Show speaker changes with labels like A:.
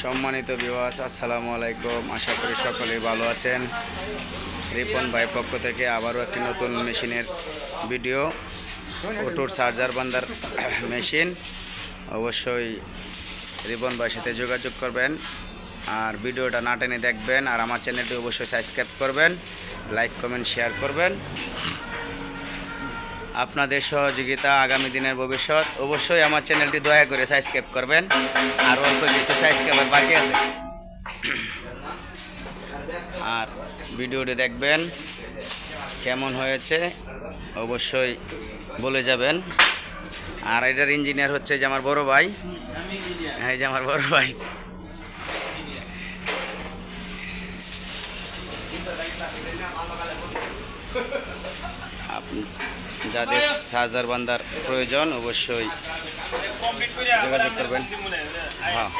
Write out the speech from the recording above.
A: সম্মানিত ভিউয়ার্স, আসসালামু আলাইকুম। আশা করি সকলেই ভালো আছেন। রিপন ভাই পক্ষ থেকে আবারও একটি নতুন মেশিনের ভিডিও, অটোর চার্জার বান্দার মেশিন। অবশ্যই রিপন ভাইয়ের সাথে যোগাযোগ করবেন আর ভিডিওটা না টেনে দেখবেন। আর আমার চ্যানেলটি অবশ্যই সাবস্ক্রাইব করবেন, লাইক কমেন্ট শেয়ার করবেন। আপনাদের সহযোগিতা আগামী দিনের ভবিষ্যৎ। অবশ্যই আমার চ্যানেলটি দয়া করে সাবস্ক্রাইব করবেন। আর অল্প কিছু সাবস্ক্রাইবার বাকি আছে, আর ভিডিওটি দেখবেন কেমন হয়েছে অবশ্যই বলে যাবেন। আর এটার ইঞ্জিনিয়ার হচ্ছে যে আমার বড় ভাই, এই যে আমার বড় ভাই। যাদের চার্জার বান্দার প্রয়োজন অবশ্যই যোগাযোগ করবেন। হ্যাঁ।